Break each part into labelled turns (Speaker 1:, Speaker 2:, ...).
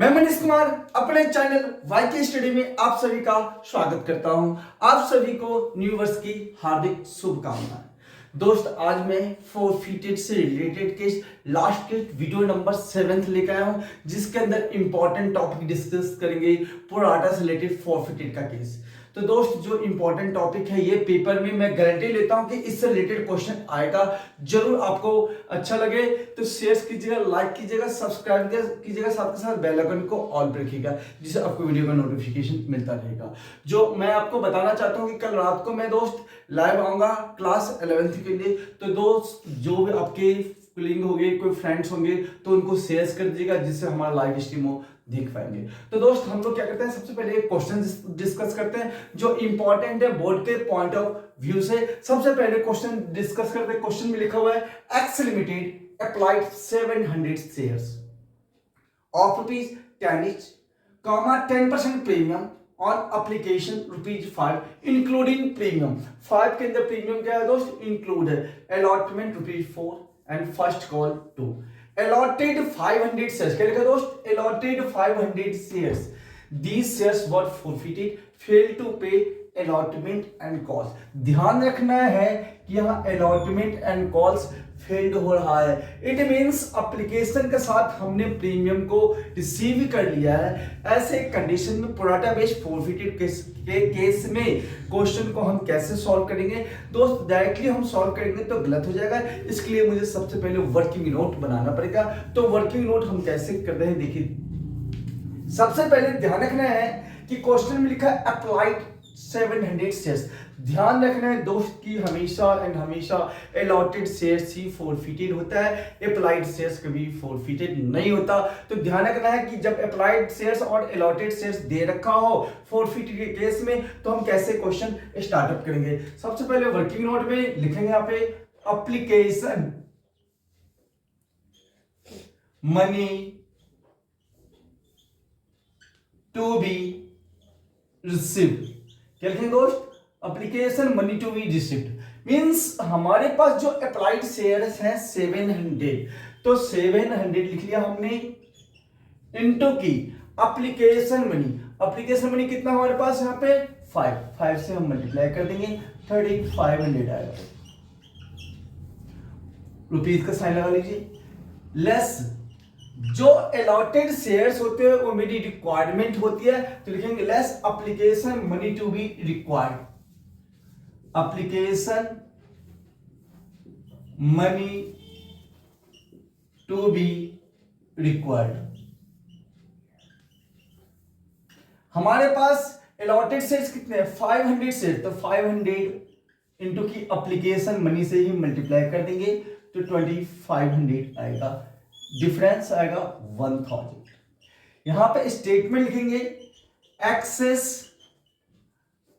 Speaker 1: मैं मनीष कुमार अपने channel वाईके study में आप सभी का स्वागत करता हूं। आप सभी को न्यू वर्ष की हार्दिक शुभकामनाएं। दोस्त, आज मैं फोरफिटेड से रिलेटेड के लास्ट के वीडियो नंबर 7 लेकर आया हूं, जिसके अंदर इंपॉर्टेंट टॉपिक डिस्कस करेंगे प्रोराटा से रिलेटेड फोरफिटेड का केस। तो दोस्त, जो इंपॉर्टेंट टॉपिक है ये पेपर में मैं गारंटी लेता हूं कि इससे रिलेटेड क्वेश्चन आएगा। जरूर आपको अच्छा लगे तो शेयर कीजिएगा, लाइक कीजिएगा, सब्सक्राइब कीजिएगा, साथ के साथ बेल आइकन को ऑल पे रखिएगा, जिससे आपको वीडियो का नोटिफिकेशन मिलता रहेगा। जो मैं आपको बताना चाहता हूं कि कल रात को मैं दोस्त लाइव आऊंगा क्लास 11th के लिए। तो दोस्त, जो भी आपके कलीग होंगे, कोई फ्रेंड्स होंगे, तो उनको शेयर कर दीजिएगा, जिससे हमारा लाइव स्ट्रीम हो देख पाएंगे। तो दोस्त, हम लोग क्या करते हैं, सबसे पहले एक क्वेश्चन डिस्कस करते हैं जो इंपॉर्टेंट है बोर्ड के पॉइंट ऑफ व्यू से। सबसे पहले क्वेश्चन डिस्कस करते हैं। क्वेश्चन में लिखा हुआ है x limited applied 700 shares of rupees 10 each, 10% premium on application ₹5 including premium. 5 के अंदर प्रीमियम क्या है दोस्त, इंक्लूड है। Allotment ₹4 and first call 2। allotted 500 shares, क्या लिखा दोस्त, allotted 500 shares, these shares were forfeited, failed to pay allotment and calls। ध्यान रखना है कि यहाँ allotment and calls फेल्ड हो रहा है। इट मीन्स एप्लीकेशन के साथ हमने प्रीमियम को रिसीव कर लिया है। ऐसे कंडीशन में प्रोराटा बेस्ड फोरफिटेड केस में क्वेश्चन को हम कैसे सॉल्व करेंगे दोस्त, डायरेक्टली हम सॉल्व करेंगे तो गलत हो जाएगा। इसके लिए मुझे सबसे पहले वर्किंग नोट बनाना पड़ेगा। तो वर्किंग नोट हम कैसे करते हैं, देखिए। सबसे पहले ध्यान रखना है कि क्वेश्चन में लिखा है अप्लाइड 700 शेयर्स। ध्यान रखना है दोस्त कि हमेशा एंड हमेशा अलॉटेड शेयर्स ही फोरफिटेड होता है, अप्लाइड शेयर्स कभी फोरफिटेड नहीं होता। तो ध्यान रखना है कि जब अप्लाइड शेयर्स और अलॉटेड शेयर्स दे रखा हो फोरफिटेड के केस में, तो हम कैसे क्वेश्चन स्टार्टअप करेंगे। सबसे पहले वर्किंग नोट में लिखेंगे यहाँ पे application money to be received. क्या लिखेंगे दोस्त, application money to be received means हमारे पास जो अप्लाइड शेयर्स हैं 700, तो 700 लिख लिया हमने इनटू की एप्लीकेशन मनी। एप्लीकेशन मनी कितना हमारे पास यहाँ पे 5 से हम मल्टीप्लाई कर देंगे, 3500 आएगा। रुपीज का साइन लगा लीजिए, लेस जो अलॉटेड शेयर्स होते हैं वो मेरी रिक्वायरमेंट होती है, तो लिखेंगे less application money to be required. Application money to be required. हमारे पास अलॉटेड शेयर्स कितने हैं, 500 शेयर, तो 500 इंटू की एप्लीकेशन मनी से ही मल्टीप्लाई कर देंगे तो 2500 आएगा, डिफरेंस आएगा 1000। यहां पे स्टेटमेंट लिखेंगे excess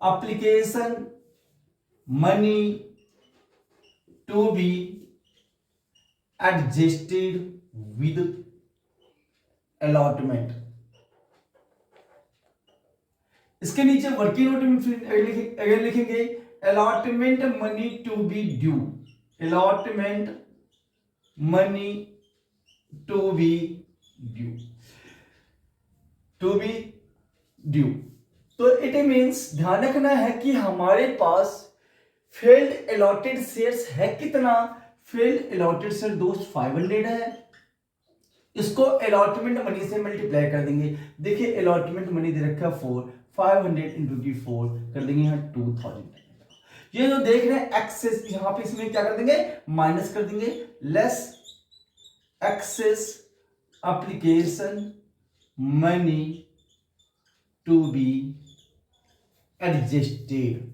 Speaker 1: application money to be adjusted with allotment. इसके नीचे वर्किंग नोट में अगेन लिखेंगे allotment money to be due, allotment money to be due, to be due. तो इट मींस ध्यान रखना है कि हमारे पास फेल्ड अलॉटेड शेयर्स है कितना, फेल्ड अलॉटेड शेयर दोस्त 500 है। इसको अलॉटमेंट मनी से मल्टीप्लाई कर देंगे। देखिए अलॉटमेंट मनी दे रखा है 4, 500 इंटू की 4 कर देंगे यहाँ 2000। ये जो देख रहे हैं एक्सेस, यहां पे इसमें क्या कर देंगे, माइनस कर देंगे, less excess application money to be adjusted.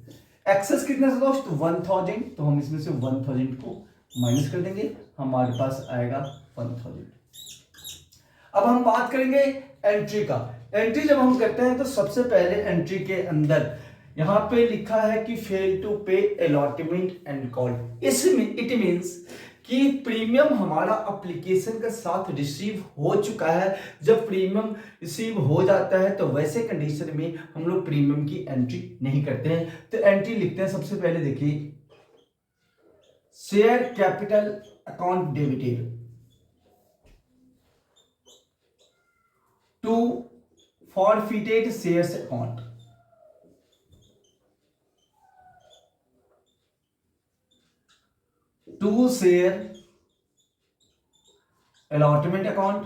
Speaker 1: Excess कितने से दोस्त 1000, तो हम इसमें से 1000 को माइनस कर देंगे, हमारे पास आएगा 1000। अब हम बात करेंगे एंट्री का। एंट्री जब हम करते हैं तो सबसे पहले एंट्री के अंदर यहां पे लिखा है कि फेल टू पे अलॉटमेंट एंड कॉल। इसमें इट मींस कि प्रीमियम हमारा एप्लीकेशन के साथ रिसीव हो चुका है। जब प्रीमियम रिसीव हो जाता है तो वैसे कंडीशन में हम लोग प्रीमियम की एंट्री नहीं करते हैं। तो एंट्री लिखते हैं सबसे पहले, देखिए share capital account debited to forfeited shares account, to share allotment account,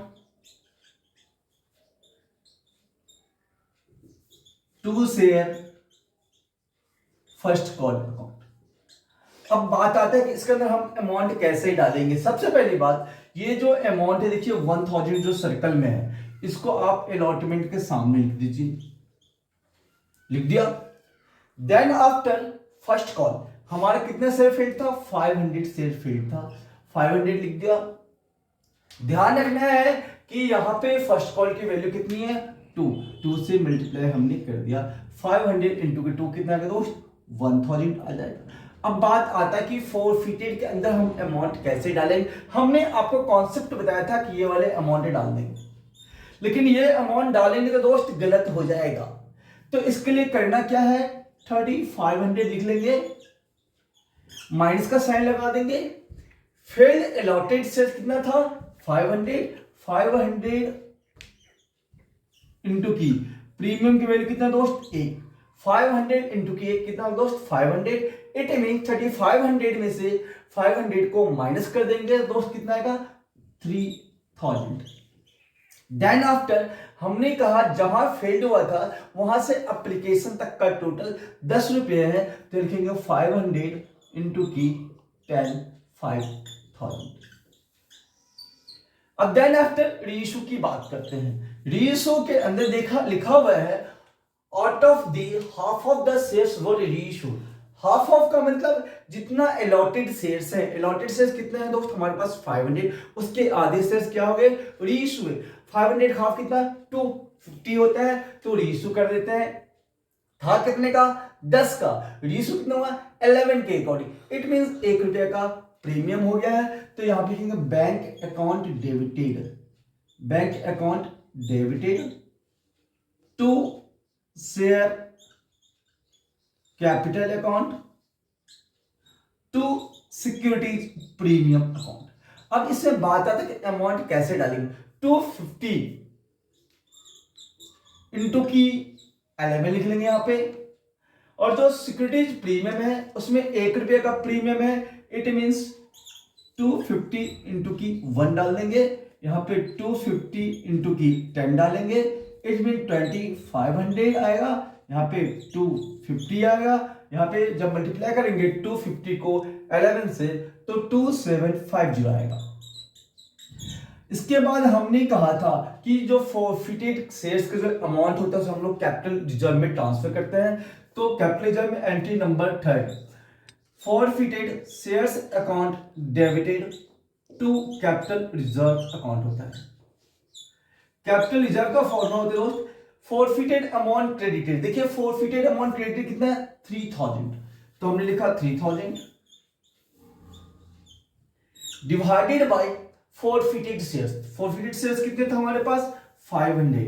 Speaker 1: to share first call account. अब बात आता है कि इसके अंदर हम अमाउंट कैसे डालेंगे। सबसे पहली बात, ये जो अमाउंट है देखिए 1000 जो सर्कल में है, इसको आप अलॉटमेंट के सामने लिख दीजिए, लिख दिया। देन आफ्टर फर्स्ट कॉल हमारा कितने शेयर फील्ड था, 500 शेयर फील्ड था, 500 लिख दिया। ध्यान रखना है कि यहां पे फर्स्ट कॉल की वैल्यू कितनी है, 2 से मल्टीप्लाई हमने कर दिया, 500 इंटू के 2 कितना आ गया दोस्त, 1000 आ जाएगा। अब बात आता है कि फोरफिटेड के अंदर हम अमाउंट कैसे डालेंगे। हमने आपको कॉन्सेप्ट बताया था कि ये वाले अमाउंट डाल देंगे, लेकिन ये अमाउंट डालेंगे तो दोस्त गलत हो जाएगा। तो इसके लिए करना क्या है, 3500 लिख लेंगे, माइनस का साइन लगा देंगे, फिर अलॉटेड शेयर कितना था 500 इंटू की प्रीमियम की वैल्यू कितना दोस्त 1, 500 इंटू की 1 कितना दोस्त 500। इट मीन 3500 में से 500 को माइनस कर देंगे दोस्त, कितना आएगा 3000। देन आफ्टर हमने कहा जहां फेल्ड हुआ था वहां से एप्लीकेशन तक का टोटल 10 रुपये है, तो लिखेंगे 500 इंटू की 10 5000। अब देन आफ्टर रीइशू की बात करते हैं। रीइशू के अंदर देखा लिखा हुआ है out of the half of the shares were reissue. Half of का मतलब जितना अलॉटेड शेयर्स है, अलॉटेड शेयर्स कितने हैं दोस्त हमारे पास 500, उसके आधे शेयर्स क्या हो गए रीइशू है। 500 हाफ कितना 250 होता है, तो रीइशू कर देते हैं। था कितने का 10 का, रीइशू कितना हुआ 11 के अकॉर्डिंग। इट मींस 1 रुपये का प्रीमियम हो गया है, तो यहां पे लिखेंगे bank account debited, bank account debited to share capital account to securities premium account. अब इसमें बात आता है कि अमाउंट कैसे डालेंगे। 250 इंटू की 11 लिख लेंगे यहां पे, और जो सिक्योरिटीज प्रीमियम है उसमें 1 रुपये का प्रीमियम है, इट मींस 250 इंटू की 1 डाल देंगे, यहां पे 250 इंटू की 10 डालेंगे, इट मीन 2500 आएगा, यहाँ पे 250 आएगा, यहाँ पे जब मल्टीप्लाई करेंगे 250 को 11 से तो 2750 आएगा। इसके बाद हमने कहा था कि जो फोरफिटेड शेयर्स का जो अमाउंट होता है उसे हम लोग कैपिटल रिजर्व में ट्रांसफर करते हैं। तो कैपिटल रिजर्व में entry number 3 forfeited shares account debited to capital reserve account होता है। कैपिटल रिजर्व का फॉर्मूला होता है दोस्त फोरफिटेड अमाउंट क्रेडिटेड। देखिए फोरफिटेड अमाउंट क्रेडिटेड कितना है 3000, तो हमने लिखा 3000 divided by forfeited shares. Forfeited shares कितने थे हमारे पास 500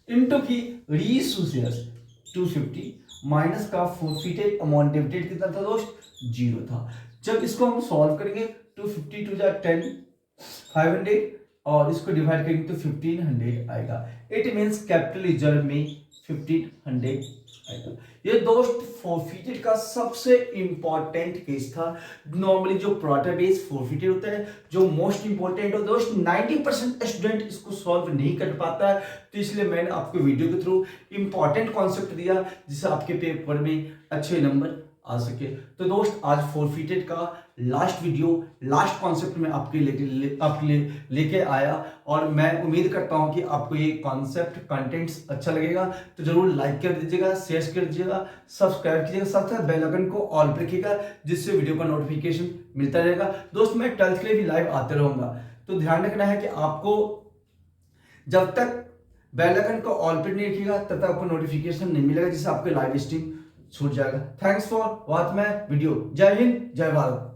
Speaker 1: इंटू की रीइशू शेयर्स 250 माइनस का फोरफिटेड अमाउंट डेबिटेड कितना था दोस्त 0 था। जब इसको हम सॉल्व करेंगे 250 टू 10 500 और इसको डिवाइड करेंगे तो 1500 आएगा। इट मींस कैपिटल रिजर्व में 1500 आएगा। ये दोस्त फोरफिटेड का सबसे इंपॉर्टेंट केस था। नॉर्मली जो प्रोडक्ट बेस फोरफिटेड होता है जो मोस्ट इंपॉर्टेंट हो दोस्त 90% स्टूडेंट इसको सॉल्व नहीं कर पाता है, तो इसलिए मैंने आपको वीडियो के थ्रू इंपॉर्टेंट कॉन्सेप्ट दिया जिससे आपके पेपर में अच्छे नंबर आ सके। तो दोस्त आज फोरफिटेड का लास्ट वीडियो लास्ट कॉन्सेप्ट में आपके लिए लेके आया, और मैं उम्मीद करता हूं कि आपको ये कॉन्सेप्ट कंटेंट्स अच्छा लगेगा। तो जरूर लाइक कर दीजिएगा, शेयर कर दीजिएगा, सब्सक्राइब कीजिएगा, साथ साथ बेल आइकन को ऑल पर रखिएगा जिससे वीडियो का नोटिफिकेशन मिलता रहेगा। दोस्त मैं 12th के लिए भी लाइव आते रहूंगा, तो ध्यान रखना है कि आपको जब तक बेल आइकन को ऑल पर नहीं रखिएगा तब तक आपको नोटिफिकेशन नहीं मिलेगा जिससे आपके लाइव स्ट्रीम छूट जाएगा। Thanks for watch my video. जय हिंद, जय भारत।